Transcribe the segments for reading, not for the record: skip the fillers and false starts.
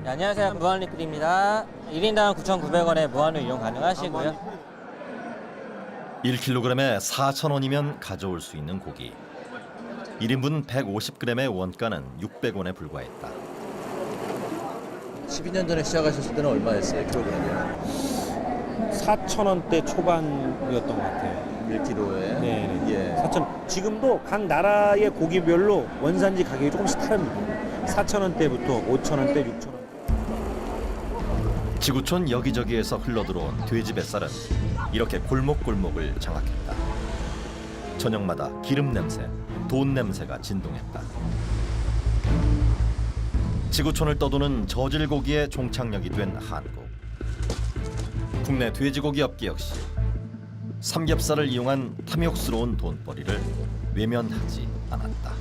네, 안녕하세요. 무한리필입니다. 1인당 9,900원에 무한으로 이용 가능하시고요. 1kg에 4,000원이면 가져올 수 있는 고기. 1인분 150g의 원가는 600원에 불과했다. 12년 전에 시작하셨을 때는 얼마였어요, 킬로그램이? 4,000원대 초반이었던 것 같아요. 1kg에? 네, 예. 4,000. 지금도 각 나라의 고기별로 원산지 가격이 조금씩 다릅니다. 4,000원대부터 5,000원대, 6,000원. 지구촌 여기저기에서 흘러들어온 돼지 뱃살은 이렇게 골목골목을 장악했다. 저녁마다 기름 냄새, 돈 냄새가 진동했다. 지구촌을 떠도는 저질고기의 종착역이 된 한국. 국내 돼지고기 업계 역시 삼겹살을 이용한 탐욕스러운 돈벌이를 외면하지 않았다.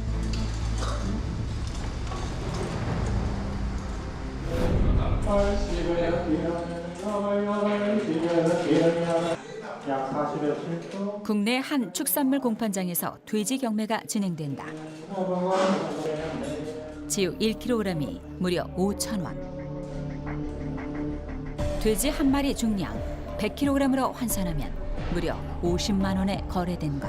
국내 한 축산물 공판장에서 돼지 경매가 진행된다. 지육 1kg이 무려 5,000원. 돼지 한 마리 중량 100kg으로 환산하면 무려 50만 원에 거래된 것.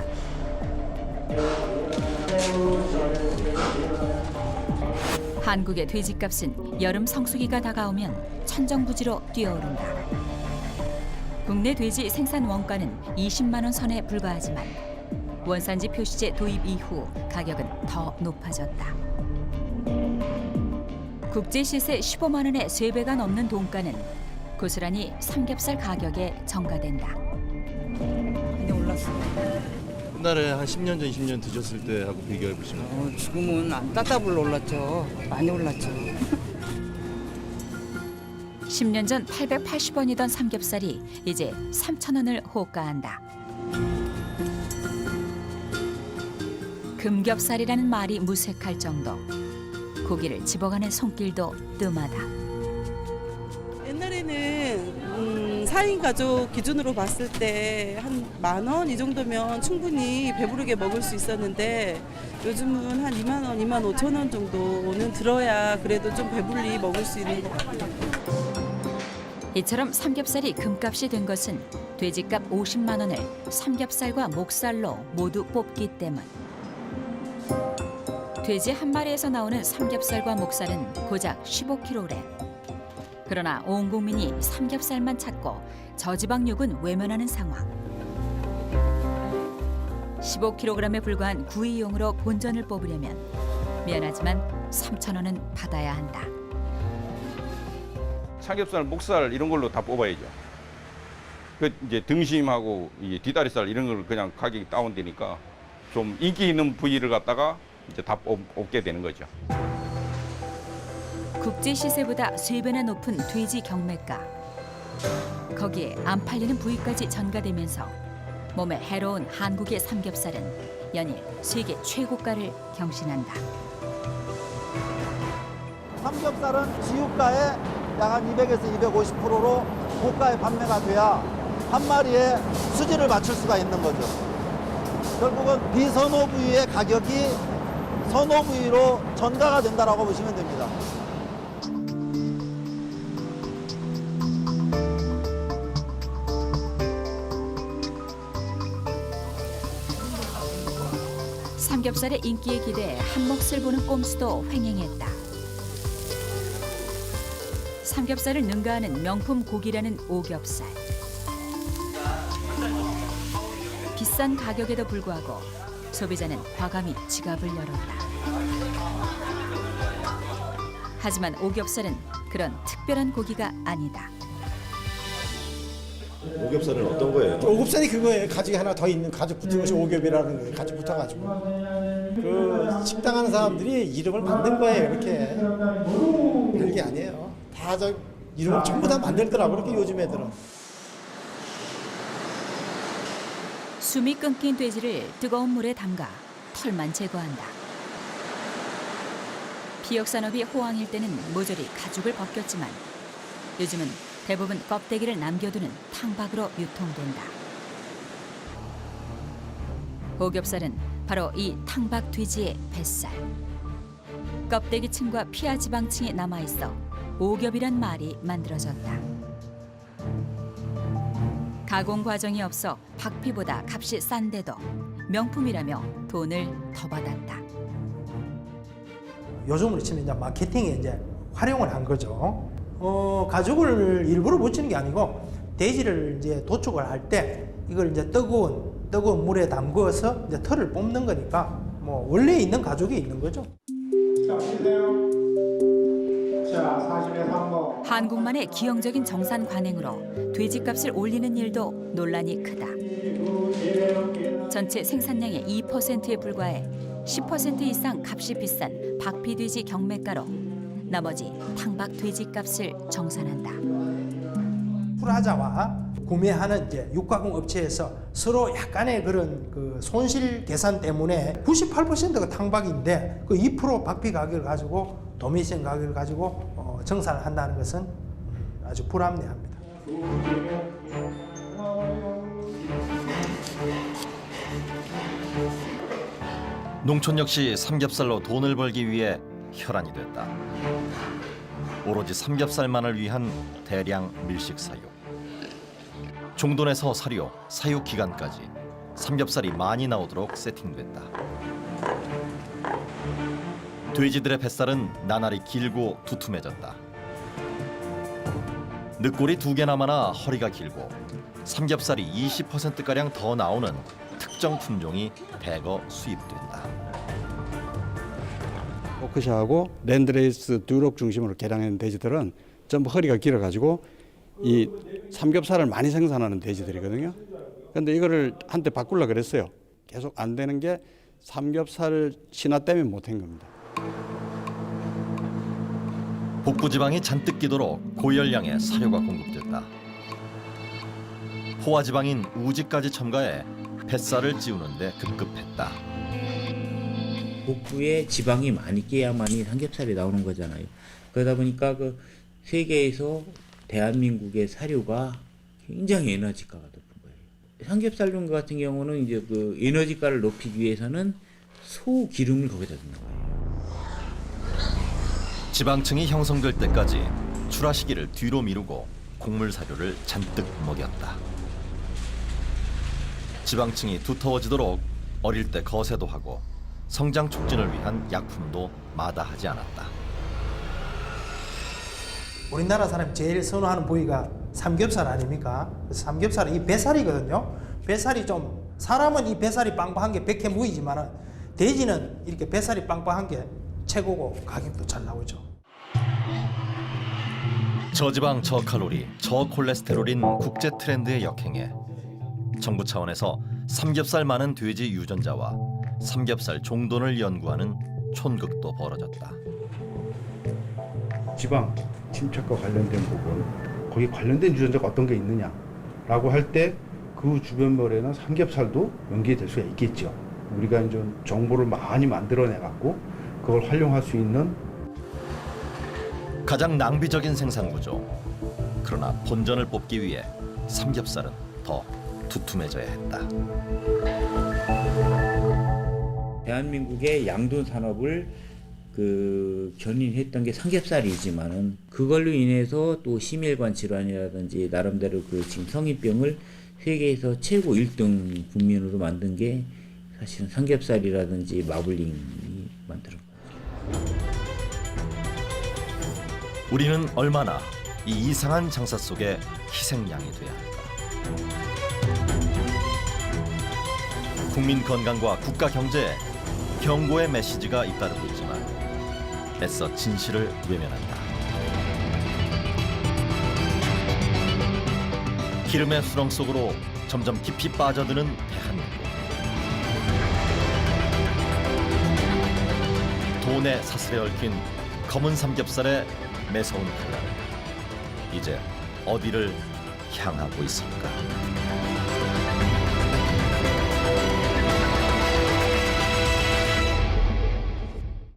한국의 돼지값은 여름 성수기가 다가오면 천정부지로 뛰어오른다. 국내 돼지 생산 원가는 20만 원 선에 불과하지만 원산지 표시제 도입 이후 가격은 더 높아졌다. 국제 시세 15만 원의 3배가 넘는 돈가는 고스란히 삼겹살 가격에 전가된다. 많이 올랐어요. 옛날에 한 10년 전, 20년 드셨을 때하고 비교해 보시면 지금은 따따블로 올랐죠. 많이 올랐죠. 10년 전 880원이던 삼겹살이 이제 3,000원을 호가한다. 금겹살이라는 말이 무색할 정도. 고기를 집어가는 손길도 뜸하다. 옛날에는 4인 가족 기준으로 봤을 때 한 10,000원 이 정도면 충분히 배부르게 먹을 수 있었는데 요즘은 한 2만 원, 2만 5천 원 정도는 들어야 그래도 좀 배불리 먹을 수 있는 것 같아요. 이처럼 삼겹살이 금값이 된 것은 돼지값 50만 원을 삼겹살과 목살로 모두 뽑기 때문. 돼지 한 마리에서 나오는 삼겹살과 목살은 고작 15kg. 그러나 온 국민이 삼겹살만 찾고 저지방육은 외면하는 상황. 15kg에 불과한 구이용으로 본전을 뽑으려면 미안하지만 3,000원은 받아야 한다. 삼겹살, 목살 이런 걸로 다 뽑아야죠. 그 이제 등심하고 이 뒷다리살 이런 걸 그냥 가격이 다운되니까 좀 인기 있는 부위를 갖다가 이제 다 뽑게 되는 거죠. 국제 시세보다 3배나 높은 돼지 경매가. 거기에 안 팔리는 부위까지 전가되면서 몸에 해로운 한국의 삼겹살은 연일 세계 최고가를 경신한다. 삼겹살은 지유가의 약 한 200에서 250%로 고가에 판매가 돼야 한 마리에 수지를 맞출 수가 있는 거죠. 결국은 비선호 부위의 가격이 선호 부위로 전가가 된다라고 보시면 됩니다. 삼겹살의 인기에 기대해 한 몫을 보는 꼼수도 횡행했다. 삼겹살을 능가하는 명품 고기라는 오겹살. 비싼 가격에도 불구하고 소비자는 과감히 지갑을 열었다. 하지만 오겹살은 그런 특별한 고기가 아니다. 오겹살은 어떤 거예요? 오겹살이 그거예요. 가죽이 하나 더 있는 가죽 붙은 것이 오겹이라는 거예요. 가죽 붙어가지고. 그 식당 하는 사람들이 이름을 만든 거예요. 이렇게. 별게 아니에요. 다 저 이름을 전부 다 만들더라고. 그렇게 요즘 애들은. 숨이 끊긴 돼지를 뜨거운 물에 담가 털만 제거한다. 피역산업이 호황일 때는 모조리 가죽을 벗겼지만 요즘은 대부분 껍데기를 남겨두는 탕박으로 유통된다. 오겹살은 바로 이 탕박 돼지의 뱃살. 껍데기층과 피하 지방층이 남아있어 오겹이란 말이 만들어졌다. 가공 과정이 없어 박피보다 값이 싼데도 명품이라며 돈을 더 받았다. 요즘으로 치면 이제 마케팅에 이제 활용을 한 거죠. 가죽을 일부러 붙이는 게 아니고 돼지를 이제 도축을 할 때 이걸 이제 뜨거운 물에 담그어서 이제 털을 뽑는 거니까 뭐 원래 있는 가죽이 있는 거죠. 한국만의 기형적인 정산 관행으로 돼지값을 올리는 일도 논란이 크다. 전체 생산량의 2%에 불과해 10% 이상 값이 비싼 박피돼지 경매가로 나머지 탕박 돼지값을 정산한다. 풀하자와 구매하는 이제 육가공 업체에서 서로 약간의 그런 그 손실 계산 때문에 98%가 탕박인데 그 2% 박피 가격을 가지고 도매시장 가격을 가지고 정산을 한다는 것은 아주 불합리합니다. 농촌 역시 삼겹살로 돈을 벌기 위해 혈안이 됐다. 오로지 삼겹살만을 위한 대량 밀식 사육. 종돈에서 사료, 사육 기간까지 삼겹살이 많이 나오도록 세팅됐다. 돼지들의 뱃살은 나날이 길고 두툼해졌다. 늑골이 2개나 많아 허리가 길고 삼겹살이 20%가량 더 나오는 특정 품종이 대거 수입된다. 오크샤하고 랜드레이스 듀록 중심으로 개량한 돼지들은 전부 허리가 길어가지고 이 삼겹살을 많이 생산하는 돼지들이거든요. 그런데 이거를 한때 바꾸려고 그랬어요. 계속 안 되는 게 삼겹살 신화 때문에 못한 겁니다. 복부 지방이 잔뜩 끼도록 고열량의 사료가 공급됐다. 포화 지방인 우지까지 첨가해 뱃살을 찌우는 데 급급했다. 복부에 지방이 많이 끼야만이 삼겹살이 나오는 거잖아요. 그러다 보니까 그 세계에서 대한민국의 사료가 굉장히 에너지가가 높은 거예요. 삼겹살용 같은 경우는 이제 그 에너지가를 높이기 위해서는 소 기름을 거기다 넣는 거예요. 지방층이 형성될 때까지 출하 시기를 뒤로 미루고 곡물 사료를 잔뜩 먹였다. 지방층이 두터워지도록 어릴 때 거세도 하고 성장 촉진을 위한 약품도 마다하지 않았다. 우리나라 사람이 제일 선호하는 부위가 삼겹살 아닙니까? 그래서 삼겹살은 이 뱃살이거든요. 뱃살이 좀 사람은 이 뱃살이 빵빵한 게 백해무이지만 돼지는 이렇게 뱃살이 빵빵한 게 최고고 가격도 잘 나오죠. 저지방, 저칼로리, 저콜레스테롤인 국제 트렌드에 역행해 정부 차원에서 삼겹살 많은 돼지 유전자와 삼겹살 종돈을 연구하는 촌극도 벌어졌다. 지방 침착과 관련된 부분, 거기 관련된 유전자가 어떤 게 있느냐라고 할 때 그 주변별에는 삼겹살도 연계될 수가 있겠죠. 우리가 이제 정보를 많이 만들어내 갖고 그걸 활용할 수 있는 가장 낭비적인 생산 구조. 그러나 본전을 뽑기 위해 삼겹살은 더 두툼해져야 했다. 대한민국의 양돈 산업을 견인했던 게 삼겹살이지만은 그걸로 인해서 또 심혈관 질환이라든지 나름대로 지금 성인병을 세계에서 최고 1등 국민으로 만든 게 사실은 삼겹살이라든지 마블링이 만들었고. 우리는 얼마나 이 이상한 장사 속에 희생양이 돼야 할까? 국민 건강과 국가 경제에 경고의 메시지가 잇따르고 있지만 애써 진실을 외면한다. 기름의 수렁 속으로 점점 깊이 빠져드는 대한민국. 돈의 사슬에 얽힌 검은 삼겹살의 매서운 칼날은 이제 어디를 향하고 있을까?